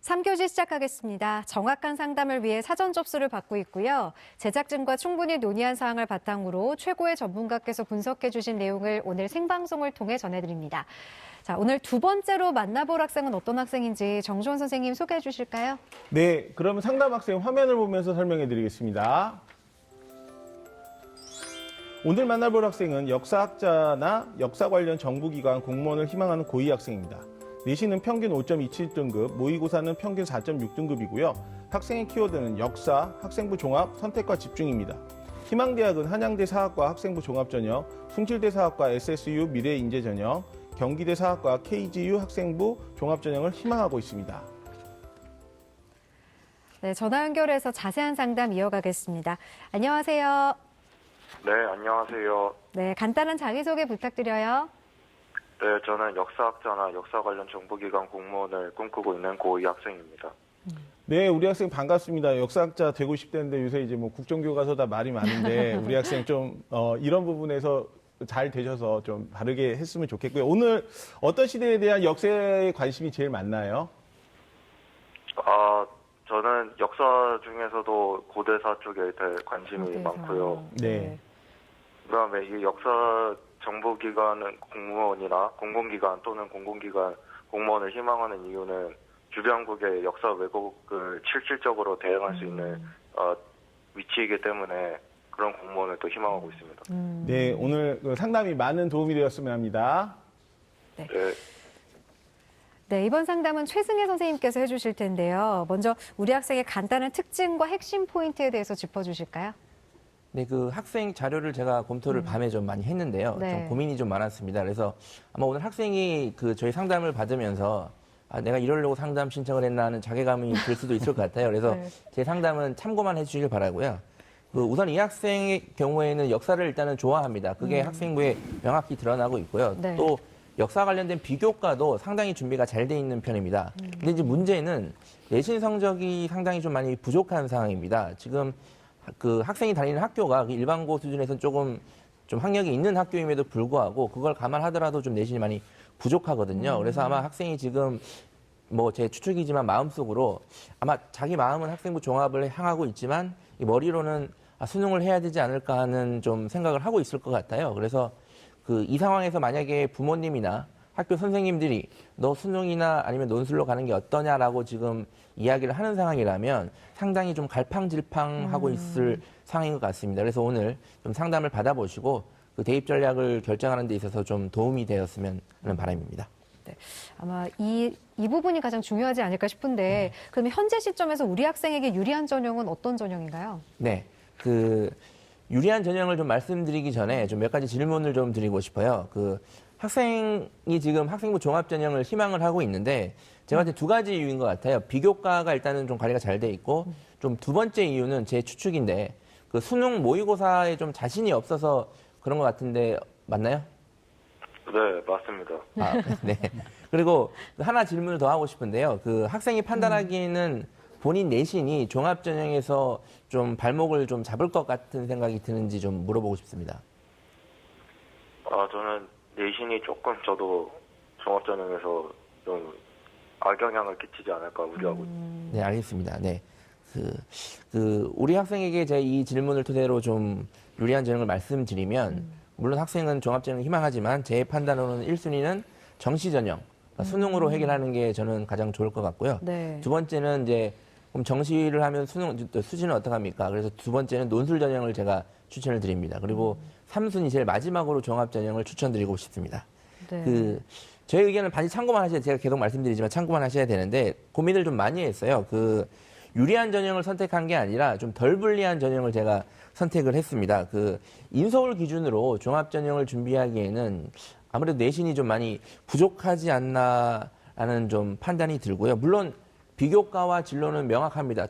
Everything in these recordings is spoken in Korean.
3교시 시작하겠습니다. 정확한 상담을 위해 사전 접수를 받고 있고요. 제작진과 충분히 논의한 사항을 바탕으로 최고의 전문가께서 분석해 주신 내용을 오늘 생방송을 통해 전해드립니다. 자, 오늘 두 번째로 만나볼 학생은 어떤 학생인지 정주원 선생님 소개해 주실까요? 네, 그러면 상담 학생 화면을 보면서 설명해 드리겠습니다. 오늘 만나볼 학생은 역사학자나 역사 관련 정부기관 공무원을 희망하는 고2 학생입니다. 내신은 평균 5.27등급, 모의고사는 평균 4.6등급이고요. 학생의 키워드는 역사, 학생부 종합, 선택과 집중입니다. 희망대학은 한양대 사학과 학생부 종합전형, 숭실대 사학과 SSU 미래인재전형, 경기대 사학과 KGU 학생부 종합전형을 희망하고 있습니다. 네, 전화 연결해서 자세한 상담 이어가겠습니다. 안녕하세요. 네, 안녕하세요. 네, 간단한 자기소개 부탁드려요. 네, 저는 역사학자나 역사 관련 정부기관 공무원을 꿈꾸고 있는 고2 학생입니다. 네, 우리 학생 반갑습니다. 역사학자 되고 싶다는데 요새 이제 뭐 국정교과서다 말이 많은데 우리 학생 좀 이런 부분에서 잘 되셔서 좀 바르게 했으면 좋겠고요. 오늘 어떤 시대에 대한 역사에 관심이 제일 많나요? 저는 역사 중에서도 고대사 쪽에 대해 관심이 많고요. 네. 그다음에 이 역사 정부기관은 공무원이나 공공기관 또는 공공기관 공무원을 희망하는 이유는 주변국의 역사 왜곡을 실질적으로 대응할 수 있는 위치이기 때문에 그런 공무원을 또 희망하고 있습니다. 네, 오늘 상담이 많은 도움이 되었으면 합니다. 네. 네, 이번 상담은 최승혜 선생님께서 해주실 텐데요. 먼저 우리 학생의 간단한 특징과 핵심 포인트에 대해서 짚어주실까요? 네, 그 학생 자료를 제가 검토를 밤에 좀 많이 했는데요. 네. 좀 고민이 좀 많았습니다. 그래서 아마 오늘 학생이 그 저희 상담을 받으면서 내가 이러려고 상담 신청을 했나 하는 자괴감이 들 수도 있을 것 같아요. 그래서 네. 제 상담은 참고만 해주시길 바라고요. 우선 이 학생의 경우에는 역사를 일단은 좋아합니다. 그게 학생부에 명확히 드러나고 있고요. 네. 또 역사 관련된 비교과도 상당히 준비가 잘 돼 있는 편입니다. 근데 이제 문제는 내신 성적이 상당히 좀 많이 부족한 상황입니다. 지금 그 학생이 다니는 학교가 일반고 수준에서는 조금 좀 학력이 있는 학교임에도 불구하고 그걸 감안하더라도 좀 내신이 많이 부족하거든요. 그래서 아마 학생이 지금 뭐 제 추측이지만 마음속으로 아마 자기 마음은 학생부 종합을 향하고 있지만 이 머리로는 수능을 해야 되지 않을까 하는 좀 생각을 하고 있을 것 같아요. 그래서 이 상황에서 만약에 부모님이나 학교 선생님들이 너 수능이나 아니면 논술로 가는 게 어떠냐라고 지금 이야기를 하는 상황이라면 상당히 좀 갈팡질팡하고 있을 상황인 것 같습니다. 그래서 오늘 좀 상담을 받아보시고 그 대입 전략을 결정하는 데 있어서 좀 도움이 되었으면 하는 바람입니다. 네, 아마 이 부분이 가장 중요하지 않을까 싶은데 그러면 현재 시점에서 우리 학생에게 유리한 전형은 어떤 전형인가요? 네, 유리한 전형을 좀 말씀드리기 전에 좀 몇 가지 질문을 좀 드리고 싶어요. 학생이 지금 학생부 종합 전형을 희망을 하고 있는데 제가 봤을 때 두 가지 이유인 것 같아요. 비교과가 일단은 좀 관리가 잘 돼 있고 좀 두 번째 이유는 제 추측인데 수능 모의고사에 좀 자신이 없어서 그런 것 같은데 맞나요? 네, 맞습니다. 네. 그리고 하나 질문을 더 하고 싶은데요. 학생이 판단하기에는 본인 내신이 종합 전형에서 좀 발목을 좀 잡을 것 같은 생각이 드는지 좀 물어보고 싶습니다. 저는 내신이 조금 저도 종합전형에서 좀 악영향을 끼치지 않을까 우려하고 있습니다. 네, 알겠습니다. 네. 우리 학생에게 제 이 질문을 토대로 좀 유리한 전형을 말씀드리면, 물론 학생은 종합전형을 희망하지만 제 판단으로는 1순위는 정시 전형, 그러니까 수능으로 해결하는 게 저는 가장 좋을 것 같고요. 네. 두 번째는 이제 그럼 정시를 하면 수준은 어떡합니까? 그래서 두 번째는 논술 전형을 제가 추천을 드립니다. 그리고 3순위 제일 마지막으로 종합 전형을 추천드리고 싶습니다. 네. 저희 의견은 반드시 참고만 하셔야, 제가 계속 말씀드리지만 참고만 하셔야 되는데 고민을 좀 많이 했어요. 유리한 전형을 선택한 게 아니라 좀 덜 불리한 전형을 제가 선택을 했습니다. 인서울 기준으로 종합 전형을 준비하기에는 아무래도 내신이 좀 많이 부족하지 않나라는 좀 판단이 들고요. 물론 비교과와 진로는 명확합니다.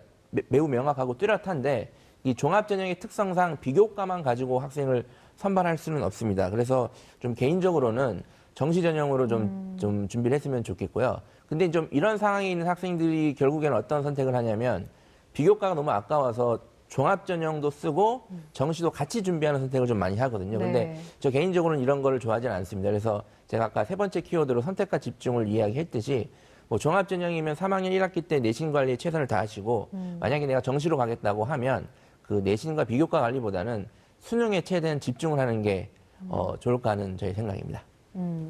매우 명확하고 뚜렷한데 이 종합 전형의 특성상 비교과만 가지고 학생을 선발할 수는 없습니다. 그래서 좀 개인적으로는 정시 전형으로 좀 준비를 했으면 좋겠고요. 근데 좀 이런 상황에 있는 학생들이 결국에는 어떤 선택을 하냐면 비교과가 너무 아까워서 종합 전형도 쓰고 정시도 같이 준비하는 선택을 좀 많이 하거든요. 근데 네. 저 개인적으로는 이런 거를 좋아하지는 않습니다. 그래서 제가 아까 세 번째 키워드로 선택과 집중을 이야기했듯이 뭐 종합전형이면 3학년 1학기 때 내신 관리에 최선을 다하시고 만약에 내가 정시로 가겠다고 하면 그 내신과 비교과 관리보다는 수능에 최대한 집중을 하는 게 좋을까 하는 저희 생각입니다.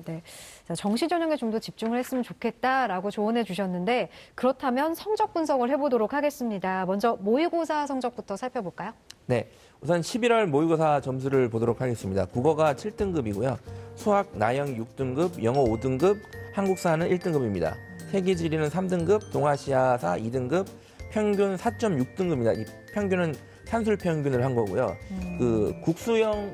네. 자, 정시 전형에 좀 더 집중을 했으면 좋겠다라고 조언해 주셨는데 그렇다면 성적 분석을 해보도록 하겠습니다. 먼저 모의고사 성적부터 살펴볼까요? 네, 우선 11월 모의고사 점수를 보도록 하겠습니다. 국어가 7등급이고요. 수학, 나영 6등급, 영어 5등급, 한국사는 1등급입니다. 세계지리는 3등급, 동아시아사 2등급, 평균 4.6등급입니다. 이 평균은 산술 평균을 한 거고요. 그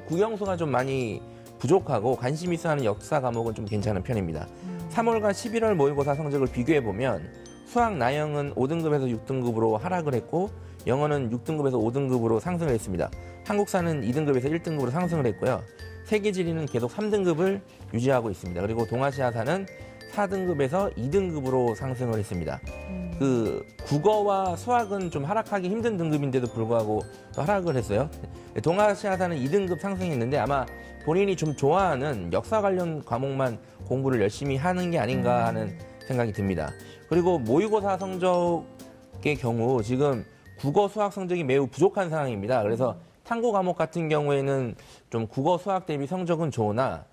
국영수가 좀 많이 부족하고 관심 있어 하는 역사 과목은 좀 괜찮은 편입니다. 3월과 11월 모의고사 성적을 비교해 보면 수학 나영은 5등급에서 6등급으로 하락을 했고 영어는 6등급에서 5등급으로 상승을 했습니다. 한국사는 2등급에서 1등급으로 상승을 했고요. 세계지리는 계속 3등급을 유지하고 있습니다. 그리고 동아시아사는 4등급에서 2등급으로 상승을 했습니다. 그 국어와 수학은 좀 하락하기 힘든 등급인데도 불구하고 또 하락을 했어요. 동아시아사는 2등급 상승했는데 아마 본인이 좀 좋아하는 역사 관련 과목만 공부를 열심히 하는 게 아닌가 하는 생각이 듭니다. 그리고 모의고사 성적의 경우 지금 국어 수학 성적이 매우 부족한 상황입니다. 그래서 탐구 과목 같은 경우에는 좀 국어 수학 대비 성적은 좋으나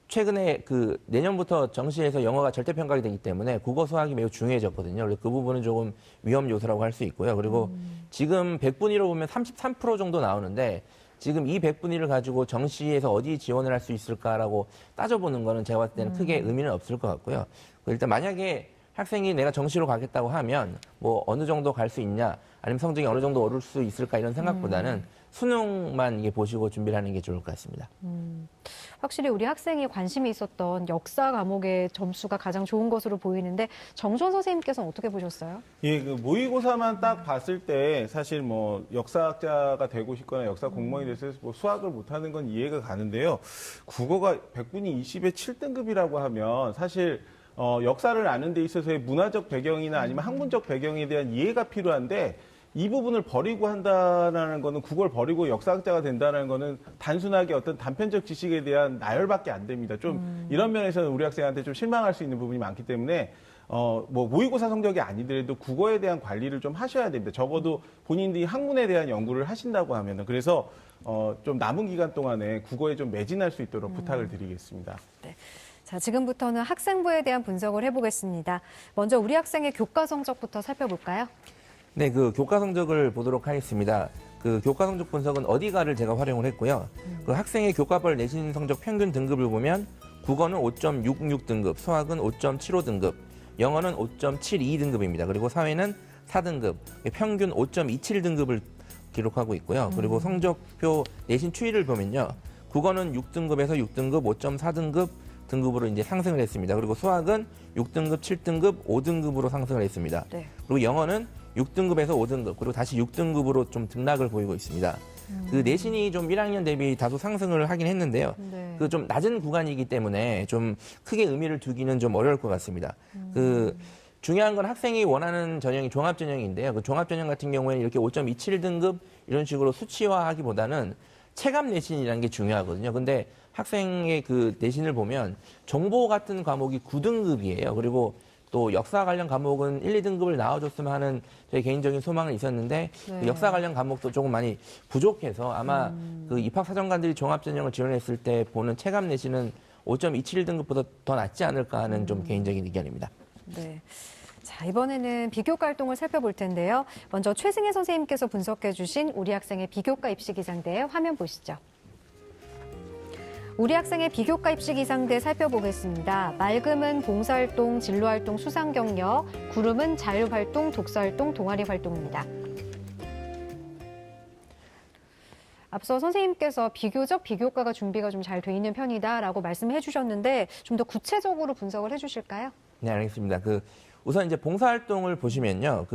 최근에 내년부터 정시에서 영어가 절대평가가 되기 때문에 국어 수학이 매우 중요해졌거든요. 그래서 그 부분은 조금 위험 요소라고 할 수 있고요. 그리고 지금 100분위로 보면 33% 정도 나오는데 지금 이 100분위를 가지고 정시에서 어디 지원을 할 수 있을까라고 따져보는 거는 제가 봤을 때는 크게 의미는 없을 것 같고요. 일단 만약에 학생이 내가 정시로 가겠다고 하면 뭐 어느 정도 갈 수 있냐 아니면 성적이 어느 정도 오를 수 있을까 이런 생각보다는 수능만 이게 보시고 준비를 하는 게 좋을 것 같습니다. 확실히 우리 학생이 관심이 있었던 역사 과목의 점수가 가장 좋은 것으로 보이는데 정주원 선생님께서는 어떻게 보셨어요? 예, 그 모의고사만 딱 봤을 때 사실 뭐 역사학자가 되고 싶거나 역사 공무원이 돼서 뭐 수학을 못하는 건 이해가 가는데요. 국어가 100분위 20에 7등급이라고 하면 사실 역사를 아는 데 있어서의 문화적 배경이나 아니면 학문적 배경에 대한 이해가 필요한데 이 부분을 버리고 한다는 거는 국어를 버리고 역사학자가 된다는 거는 단순하게 어떤 단편적 지식에 대한 나열밖에 안 됩니다. 좀 이런 면에서는 우리 학생한테 좀 실망할 수 있는 부분이 많기 때문에 뭐 모의고사 성적이 아니더라도 국어에 대한 관리를 좀 하셔야 됩니다. 적어도 본인들이 학문에 대한 연구를 하신다고 하면은 그래서 좀 남은 기간 동안에 국어에 좀 매진할 수 있도록 부탁을 드리겠습니다. 네. 자, 지금부터는 학생부에 대한 분석을 해보겠습니다. 먼저 우리 학생의 교과 성적부터 살펴볼까요? 네, 그 교과 성적을 보도록 하겠습니다. 그 교과 성적 분석은 어디가를 제가 활용을 했고요. 그 학생의 교과별 내신 성적 평균 등급을 보면 국어는 5.66등급, 수학은 5.75등급, 영어는 5.72등급입니다. 그리고 사회는 4등급, 평균 5.27등급을 기록하고 있고요. 그리고 성적표 내신 추이를 보면요. 국어는 6등급에서 6등급, 5.4등급 등급으로 이제 상승을 했습니다. 그리고 수학은 6등급, 7등급, 5등급으로 상승을 했습니다. 네. 그리고 영어는 6등급에서 5등급, 그리고 다시 6등급으로 좀 등락을 보이고 있습니다. 그 내신이 좀 1학년 대비 다소 상승을 하긴 했는데요. 네. 그 좀 낮은 구간이기 때문에 좀 크게 의미를 두기는 좀 어려울 것 같습니다. 그 중요한 건 학생이 원하는 전형이 종합전형인데요. 그 종합전형 같은 경우에는 이렇게 5.27등급 이런 식으로 수치화하기보다는 체감 내신이라는 게 중요하거든요. 근데 학생의 그 내신을 보면 정보 같은 과목이 9등급이에요. 그리고 또 역사 관련 과목은 1, 2등급을 나와줬으면 하는 저희 개인적인 소망은 있었는데 네. 그 역사 관련 과목도 조금 많이 부족해서 아마 그 입학사정관들이 종합전형을 지원했을 때 보는 체감 내신은 5.27등급보다 더 낫지 않을까 하는 좀 개인적인 의견입니다. 네. 자, 이번에는 비교과 활동을 살펴볼 텐데요. 먼저 최승혜 선생님께서 분석해 주신 우리 학생의 비교과 입시 기상대 화면 보시죠. 우리 학생의 비교과 입시 기상대 살펴보겠습니다. 맑음은 봉사활동, 진로활동, 수상경력, 구름은 자율활동, 독서활동, 동아리활동입니다. 앞서 선생님께서 비교적 비교과가 준비가 좀 잘 돼 있는 편이다라고 말씀해 주셨는데 좀 더 구체적으로 분석을 해 주실까요? 네, 알겠습니다. 우선 이제 봉사활동을 보시면요.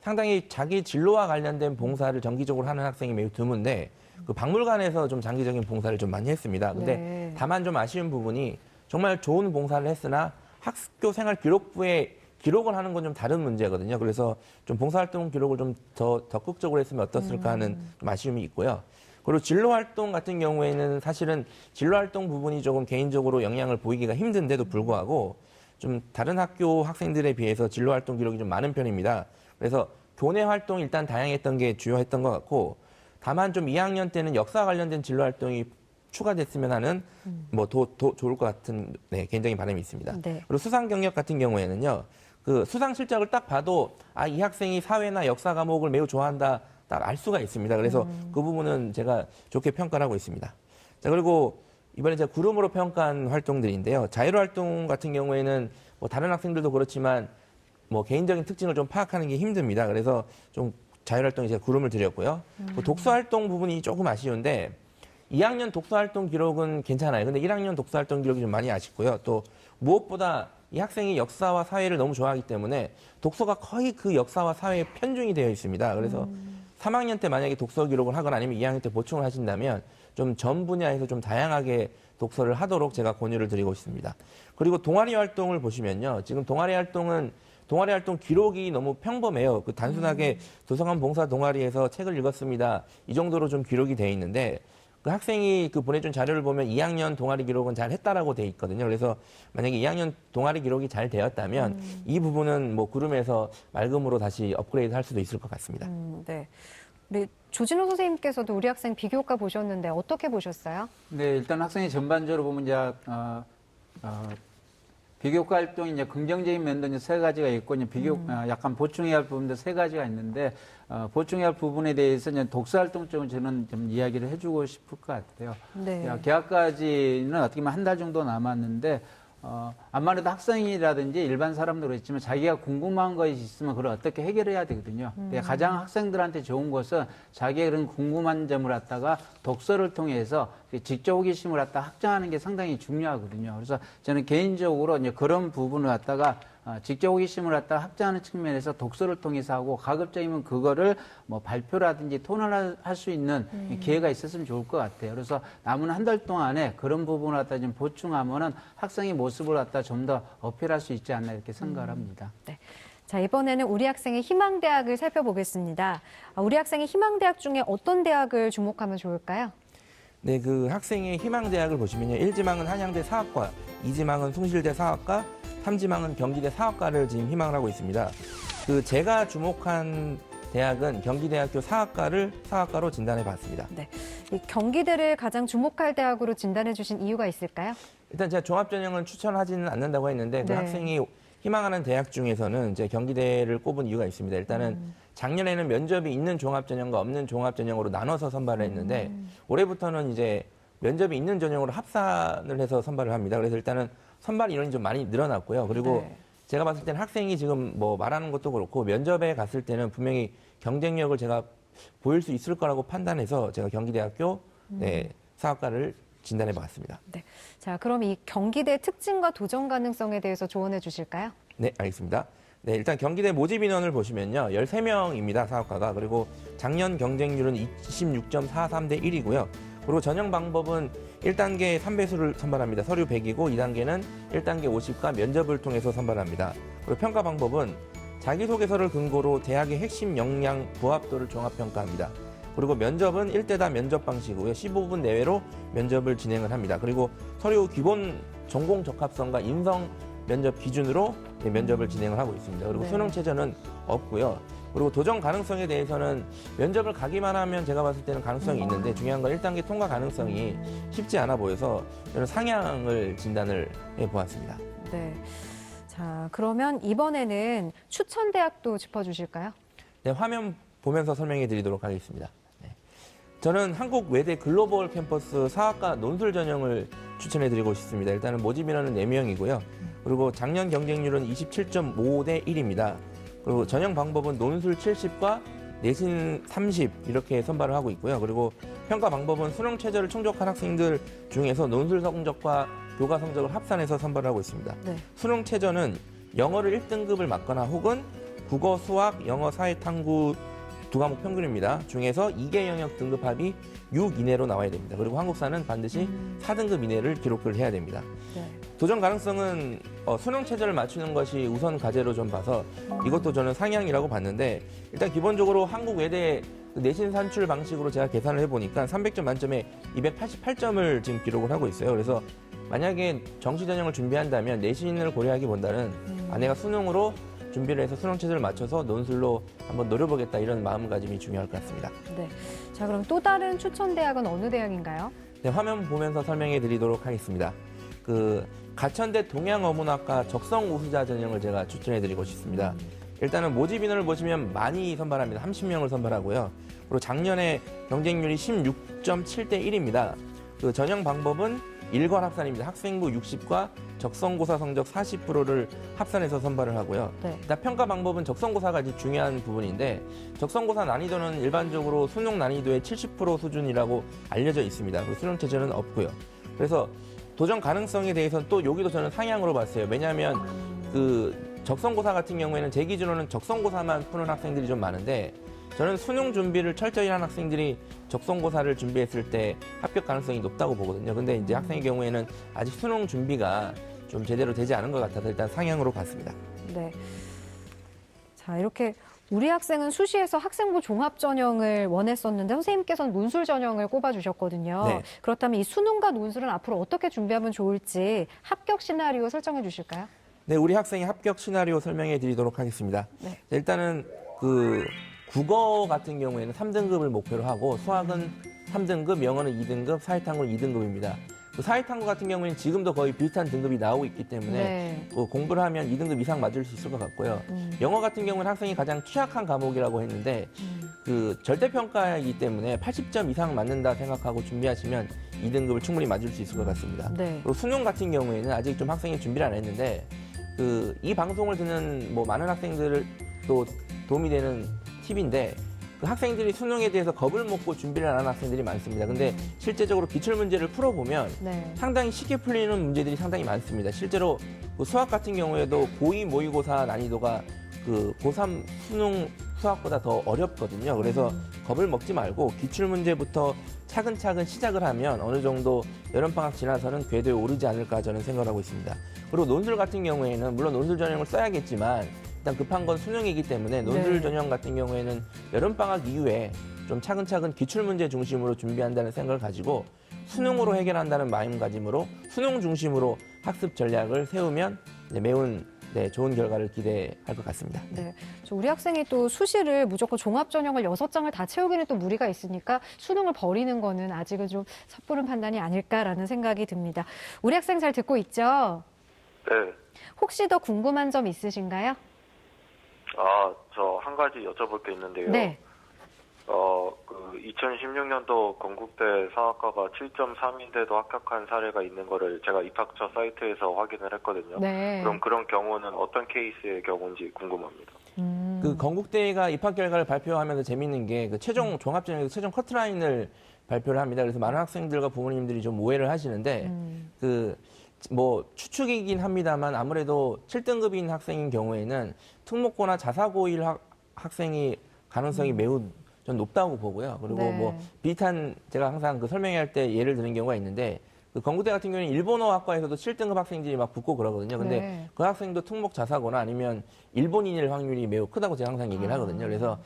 상당히 자기 진로와 관련된 봉사를 정기적으로 하는 학생이 매우 드문데 박물관에서 좀 장기적인 봉사를 좀 많이 했습니다. 근데 네. 다만 좀 아쉬운 부분이 정말 좋은 봉사를 했으나 학교 생활 기록부에 기록을 하는 건 좀 다른 문제거든요. 그래서 좀 봉사활동 기록을 좀 더 적극적으로 했으면 어떻을까 하는 좀 아쉬움이 있고요. 그리고 진로활동 같은 경우에는 사실은 진로활동 부분이 조금 개인적으로 영향을 보이기가 힘든데도 불구하고 좀 다른 학교 학생들에 비해서 진로 활동 기록이 좀 많은 편입니다. 그래서 교내 활동이 일단 다양했던 게 주요했던 것 같고, 다만 좀 2학년 때는 역사 관련된 진로 활동이 추가됐으면 하는 뭐 좋을 것 같은 개인적인 바람이 있습니다. 네. 그리고 수상 경력 같은 경우에는요, 그 수상 실적을 딱 봐도 이 학생이 사회나 역사 과목을 매우 좋아한다 딱 알 수가 있습니다. 그래서 그 부분은 제가 좋게 평가를 하고 있습니다. 자, 그리고 이번에 제가 구름으로 평가한 활동들인데요. 자율 활동 같은 경우에는 뭐 다른 학생들도 그렇지만 뭐 개인적인 특징을 좀 파악하는 게 힘듭니다. 그래서 좀 자율 활동에 제가 구름을 드렸고요. 독서 활동 부분이 조금 아쉬운데 2학년 독서 활동 기록은 괜찮아요. 근데 1학년 독서 활동 기록이 좀 많이 아쉽고요. 또 무엇보다 이 학생이 역사와 사회를 너무 좋아하기 때문에 독서가 거의 그 역사와 사회에 편중이 되어 있습니다. 그래서 3학년 때 만약에 독서 기록을 하거나 아니면 2학년 때 보충을 하신다면 좀 전 분야에서 좀 다양하게 독서를 하도록 제가 권유를 드리고 있습니다. 그리고 동아리 활동을 보시면요. 지금 동아리 활동 기록이 너무 평범해요. 그 단순하게 도서관 봉사 동아리에서 책을 읽었습니다. 이 정도로 좀 기록이 돼 있는데 그 학생이 그 보내준 자료를 보면 2학년 동아리 기록은 잘 했다라고 돼 있거든요. 그래서 만약에 2학년 동아리 기록이 잘 되었다면 이 부분은 뭐 구름에서 맑음으로 다시 업그레이드 할 수도 있을 것 같습니다. 네. 우리 조진호 선생님께서도 우리 학생 비교과 보셨는데 어떻게 보셨어요? 네, 일단 학생이 전반적으로 보면 이제 비교과 활동이 이제 긍정적인 면도 이제 세 가지가 있고 이제 약간 보충해야 할 부분도 세 가지가 있는데 보충해야 할 부분에 대해서 이제 독서 활동 쪽은 저는 좀 이야기를 해주고 싶을 것 같아요. 네. 개학까지는 어떻게 보면 한 달 정도 남았는데 아무래도 학생이라든지 일반 사람도 그렇지만 자기가 궁금한 것이 있으면 그걸 어떻게 해결해야 되거든요. 가장 학생들한테 좋은 것은 자기의 그런 궁금한 점을 갖다가 독서를 통해서 직접 호기심을 갖다 확장하는 게 상당히 중요하거든요. 그래서 저는 개인적으로 이제 그런 부분을 갖다가 직접 호기심을 갖다 확장하는 측면에서 독서를 통해서 하고 가급적이면 그거를 뭐 발표라든지 토론을 할 수 있는 기회가 있었으면 좋을 것 같아요. 그래서 남은 한 달 동안에 그런 부분을 갖다 좀 보충하면은 학생의 모습을 갖다 좀 더 어필할 수 있지 않나 이렇게 생각을 합니다. 네. 자, 이번에는 우리 학생의 희망대학을 살펴보겠습니다. 우리 학생의 희망대학 중에 어떤 대학을 주목하면 좋을까요? 네, 그 학생의 희망대학을 보시면요. 1지망은 한양대 사학과, 2지망은 숭실대 사학과, 3지망은 경기대 사학과를 지금 희망을 하고 있습니다. 그 제가 주목한 대학은 경기대학교 사학과로 진단해 봤습니다. 네. 이 경기대를 가장 주목할 대학으로 진단해 주신 이유가 있을까요? 일단 제가 종합전형은 추천하지는 않는다고 했는데 그 네. 학생이 희망하는 대학 중에서는 이제 경기대를 꼽은 이유가 있습니다. 일단은 작년에는 면접이 있는 종합전형과 없는 종합전형으로 나눠서 선발을 했는데 올해부터는 이제 면접이 있는 전형으로 합산을 해서 선발을 합니다. 그래서 일단은 선발 인원이 좀 많이 늘어났고요. 그리고 네. 제가 봤을 때는 학생이 지금 뭐 말하는 것도 그렇고 면접에 갔을 때는 분명히 경쟁력을 제가 보일 수 있을 거라고 판단해서 제가 경기대학교 사학과를 진단해 봤습니다. 네. 자, 그럼 이 경기대 특징과 도전 가능성에 대해서 조언해 주실까요? 네, 알겠습니다. 네, 일단 경기대 모집 인원을 보시면요. 13명입니다, 사학과가. 그리고 작년 경쟁률은 26.43대 1이고요. 그리고 전형 방법은 1단계 3배수를 선발합니다. 서류 100이고 2단계는 1단계 50과 면접을 통해서 선발합니다. 그리고 평가 방법은 자기소개서를 근거로 대학의 핵심 역량 부합도를 종합평가합니다. 그리고 면접은 1대다 면접 방식이고요. 15분 내외로 면접을 진행을 합니다. 그리고 서류 기본 전공 적합성과 인성 면접 기준으로 면접을 진행을 하고 있습니다. 그리고 네. 수능 최저는 없고요. 그리고 도전 가능성에 대해서는 면접을 가기만 하면 제가 봤을 때는 가능성이 있는데 중요한 건 1단계 통과 가능성이 쉽지 않아 보여서 저는 상향을 진단을 해보았습니다. 네. 자, 그러면 이번에는 추천 대학도 짚어주실까요? 네, 화면 보면서 설명해 드리도록 하겠습니다. 네. 저는 한국 외대 글로벌 캠퍼스 사학과 논술 전형을 추천해 드리고 싶습니다. 일단은 모집 인원은 4명이고요. 그리고 작년 경쟁률은 27.5대 1입니다. 그리고 전형 방법은 논술 70과 내신 30 이렇게 선발을 하고 있고요. 그리고 평가 방법은 수능 최저를 충족한 학생들 중에서 논술 성적과 교과 성적을 합산해서 선발을 하고 있습니다. 네. 수능 최저는 영어를 1등급을 맞거나 혹은 국어, 수학, 영어, 사회, 탐구 두 과목 평균입니다. 중에서 2개 영역 등급 합이 6 이내로 나와야 됩니다. 그리고 한국사는 반드시 4등급 이내를 기록을 해야 됩니다. 네. 도전 가능성은 수능 최저를 맞추는 것이 우선 과제로 좀 봐서 이것도 저는 상향이라고 봤는데 일단 기본적으로 한국 외대 내신 산출 방식으로 제가 계산을 해보니까 300점 만점에 288점을 지금 기록을 하고 있어요. 그래서 만약에 정시 전형을 준비한다면 내신을 고려하기보다는 내가 수능으로 준비를 해서 수능 체제를 맞춰서 논술로 한번 노려보겠다 이런 마음가짐이 중요할 것 같습니다. 네. 자, 그럼 또 다른 추천 대학은 어느 대학인가요? 네, 화면 보면서 설명해 드리도록 하겠습니다. 가천대 동양어문학과 적성 우수자 전형을 제가 추천해 드리고 싶습니다. 일단은 모집 인원을 보시면 많이 선발합니다. 30명을 선발하고요. 그리고 작년에 경쟁률이 16.7대 1입니다. 전형 방법은 일괄 합산입니다. 학생부 60과 적성고사 성적 40%를 합산해서 선발을 하고요. 네. 일단 평가 방법은 적성고사가 아주 중요한 부분인데 적성고사 난이도는 일반적으로 수능 난이도의 70% 수준이라고 알려져 있습니다. 그리고 수능 체제는 없고요. 그래서 도전 가능성에 대해서는 또 여기도 저는 상향으로 봤어요. 왜냐하면 적성고사 같은 경우에는 제 기준으로는 적성고사만 푸는 학생들이 좀 많은데 저는 수능 준비를 철저히 한 학생들이 적성고사를 준비했을 때 합격 가능성이 높다고 보거든요. 근데 이제 학생의 경우에는 아직 수능 준비가 좀 제대로 되지 않은 것 같아서 일단 상향으로 봤습니다. 네. 자, 이렇게 우리 학생은 수시에서 학생부 종합 전형을 원했었는데 선생님께서는 논술 전형을 꼽아주셨거든요. 네. 그렇다면 이 수능과 논술은 앞으로 어떻게 준비하면 좋을지 합격 시나리오 설정해 주실까요? 네, 우리 학생의 합격 시나리오 설명해 드리도록 하겠습니다. 네. 일단은 국어 같은 경우에는 3등급을 목표로 하고 수학은 3등급, 영어는 2등급, 사회탐구는 2등급입니다. 사회탐구 같은 경우에는 지금도 거의 비슷한 등급이 나오고 있기 때문에 네. 공부를 하면 2등급 이상 맞을 수 있을 것 같고요. 영어 같은 경우는 학생이 가장 취약한 과목이라고 했는데 절대평가이기 때문에 80점 이상 맞는다 생각하고 준비하시면 2등급을 충분히 맞을 수 있을 것 같습니다. 네. 그리고 수능 같은 경우에는 아직 좀 학생이 준비를 안 했는데 이 방송을 듣는 많은 학생들도 도움이 되는 팁인데 학생들이 수능에 대해서 겁을 먹고 준비를 안 하는 학생들이 많습니다. 근데 실제적으로 기출문제를 풀어보면 네. 상당히 쉽게 풀리는 문제들이 상당히 많습니다. 실제로 수학 같은 경우에도 고2 모의고사 난이도가 고3 수능 수학보다 더 어렵거든요. 그래서 겁을 먹지 말고 기출문제부터 차근차근 시작을 하면 어느 정도 여름방학 지나서는 궤도에 오르지 않을까 저는 생각을 하고 있습니다. 그리고 논술 같은 경우에는 물론 논술 전형을 써야겠지만 일단 급한 건 수능이기 때문에 논술 네. 전형 같은 경우에는 여름방학 이후에 좀 차근차근 기출문제 중심으로 준비한다는 생각을 가지고 수능으로 해결한다는 마음가짐으로 수능 중심으로 학습 전략을 세우면 매운 좋은 결과를 기대할 것 같습니다. 네. 우리 학생이 또 수시를 무조건 종합 전형을 6장을 다 채우기는 또 무리가 있으니까 수능을 버리는 거는 아직은 좀 섣부른 판단이 아닐까라는 생각이 듭니다. 우리 학생 잘 듣고 있죠? 네. 혹시 더 궁금한 점 있으신가요? 저 한 가지 여쭤볼 게 있는데요. 네. 2016년도 건국대 사학과가 7.3인데도 합격한 사례가 있는 거를 제가 입학처 사이트에서 확인을 했거든요. 네. 그럼 그런 경우는 어떤 케이스의 경우인지 궁금합니다. 건국대가 입학 결과를 발표하면서 재밌는 게 최종 종합전형에서 최종 커트라인을 발표를 합니다. 그래서 많은 학생들과 부모님들이 좀 오해를 하시는데 추측이긴 합니다만 아무래도 7등급인 학생인 경우에는 특목고나 자사고일 학생이 가능성이 매우 전 높다고 보고요. 그리고 네. 비슷한 제가 항상 설명할 때 예를 드는 경우가 있는데 건국대 같은 경우는 일본어 학과에서도 7등급 학생들이 막 붙고 그러거든요. 근데 네. 그 학생도 특목 자사고나 아니면 일본인일 확률이 매우 크다고 제가 항상 얘기를 하거든요. 그래서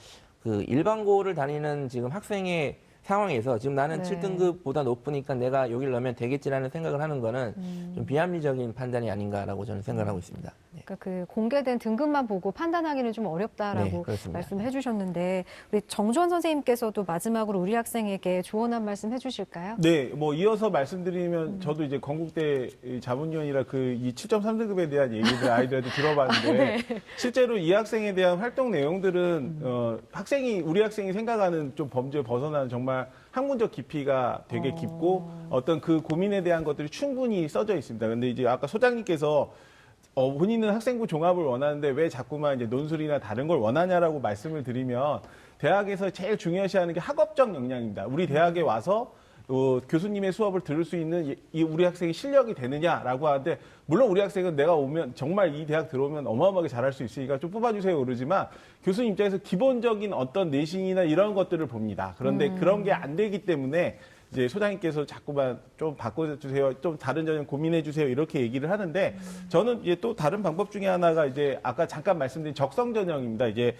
일반고를 다니는 지금 학생의 상황에서 지금 나는 네. 7등급보다 높으니까 내가 여기를 넣으면 되겠지라는 생각을 하는 거는 좀 비합리적인 판단이 아닌가라고 저는 생각을 하고 있습니다. 네. 그러니까 공개된 등급만 보고 판단하기는 좀 네, 어렵다라고 그렇습니다. 말씀해 주셨는데 우리 정주원 선생님께서도 마지막으로 우리 학생에게 조언 한 말씀 해주실까요? 네, 이어서 말씀드리면 저도 이제 건국대 자문위원이라 이 7.3등급에 대한 얘기를 아이들한테 들어봤는데 실제로 이 학생에 대한 활동 내용들은 우리 학생이 생각하는 좀 범죄에 벗어나는 정말 학문적 깊이가 되게 깊고 어떤 그 고민에 대한 것들이 충분히 써져 있습니다. 근데 이제 아까 소장님께서 본인은 학생부 종합을 원하는데 왜 자꾸만 이제 논술이나 다른 걸 원하냐라고 말씀을 드리면 대학에서 제일 중요시하는 게 학업적 역량입니다. 우리 대학에 와서 교수님의 수업을 들을 수 있는 우리 학생이 실력이 되느냐라고 하는데 물론 우리 학생은 내가 오면 정말 이 대학 들어오면 어마어마하게 잘할 수 있으니까 좀 뽑아주세요 그러지만 교수님 입장에서 기본적인 어떤 내신이나 이런 것들을 봅니다. 그런데 그런 게 안 되기 때문에 이제 소장님께서 자꾸만 좀 바꿔주세요, 좀 다른 전형 고민해주세요 이렇게 얘기를 하는데 저는 이제 또 다른 방법 중에 하나가 이제 아까 잠깐 말씀드린 적성 전형입니다. 이제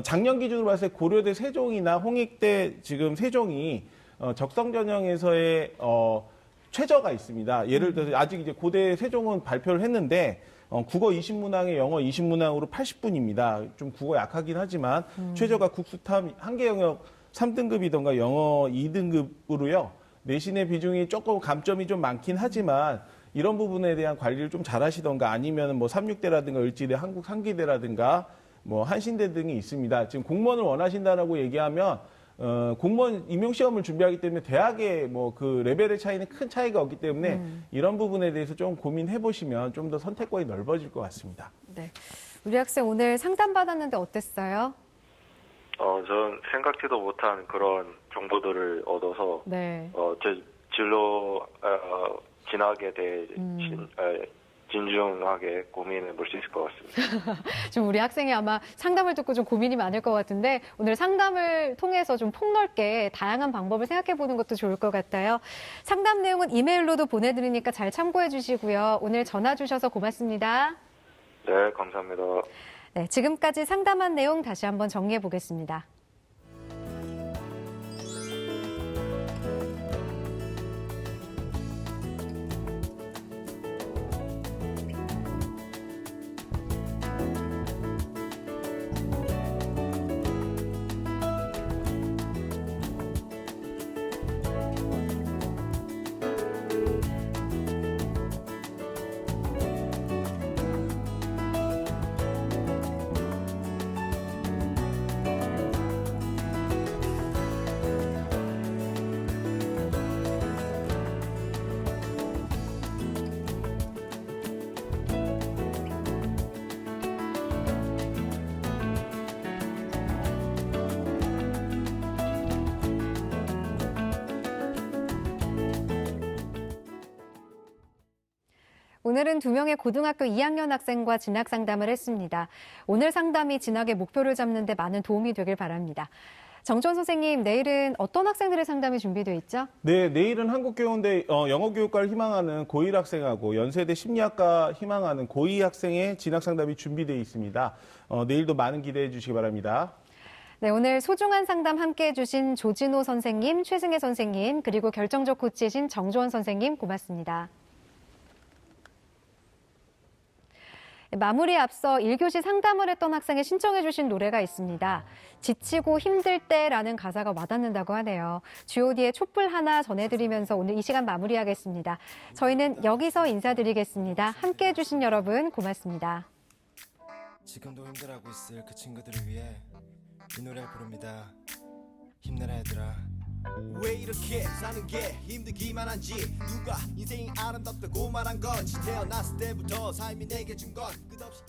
작년 기준으로 봤을 때 고려대 세종이나 홍익대 지금 세종이 적성 전형에서의 최저가 있습니다. 예를 들어서 아직 이제 고대 세종은 발표를 했는데 국어 20문항에 영어 20문항으로 80분입니다. 좀 국어 약하긴 하지만 최저가 국수탐 한계 영역 3등급이던가 영어 2등급으로요. 내신의 비중이 조금 감점이 좀 많긴 하지만 이런 부분에 대한 관리를 좀 잘하시던가 아니면 뭐 삼육대라든가 을지대, 한국 상기대라든가 뭐 한신대 등이 있습니다. 지금 공무원을 원하신다라고 얘기하면 공무원 임용시험을 준비하기 때문에 대학의 뭐 그 레벨의 차이는 큰 차이가 없기 때문에 이런 부분에 대해서 좀 고민해 보시면 좀 더 선택권이 넓어질 것 같습니다. 네. 우리 학생 오늘 상담 받았는데 어땠어요? 전 생각지도 못한 그런 정보들을 얻어서 네. 제 진로 진학에 대해 진중하게 고민해 볼 수 있을 것 같습니다. 좀 우리 학생이 아마 상담을 듣고 좀 고민이 많을 것 같은데 오늘 상담을 통해서 좀 폭넓게 다양한 방법을 생각해 보는 것도 좋을 것 같아요. 상담 내용은 이메일로도 보내드리니까 잘 참고해 주시고요. 오늘 전화 주셔서 고맙습니다. 네, 감사합니다. 네, 지금까지 상담한 내용 다시 한번 정리해 보겠습니다. 오늘은 2명의 고등학교 2학년 학생과 진학 상담을 했습니다. 오늘 상담이 진학의 목표를 잡는 데 많은 도움이 되길 바랍니다. 정주원 선생님, 내일은 어떤 학생들의 상담이 준비되어 있죠? 네, 내일은 한국교원대 영어교육과를 희망하는 고1 학생하고 연세대 심리학과 희망하는 고2 학생의 진학 상담이 준비되어 있습니다. 내일도 많은 기대해 주시기 바랍니다. 네, 오늘 소중한 상담 함께해 주신 조진호 선생님, 최승혜 선생님, 그리고 결정적 코치이신 정주원 선생님 고맙습니다. 마무리에 앞서 1교시 상담을 했던 학생이 신청해 주신 노래가 있습니다. 지치고 힘들 때라는 가사가 와닿는다고 하네요. G.O.D의 촛불 하나 전해드리면서 오늘 이 시간 마무리하겠습니다. 저희는 여기서 인사드리겠습니다. 함께해 주신 여러분 고맙습니다. 지금도 힘들어하고 있을 그 친구들을 위해 이 노래를 부릅니다. 힘내라 얘들아. 왜 이렇게 사는 게 힘들기만 한지 누가 인생이 아름답다고 말한 건지 태어났을 때부터 삶이 내게 준 건 끝없이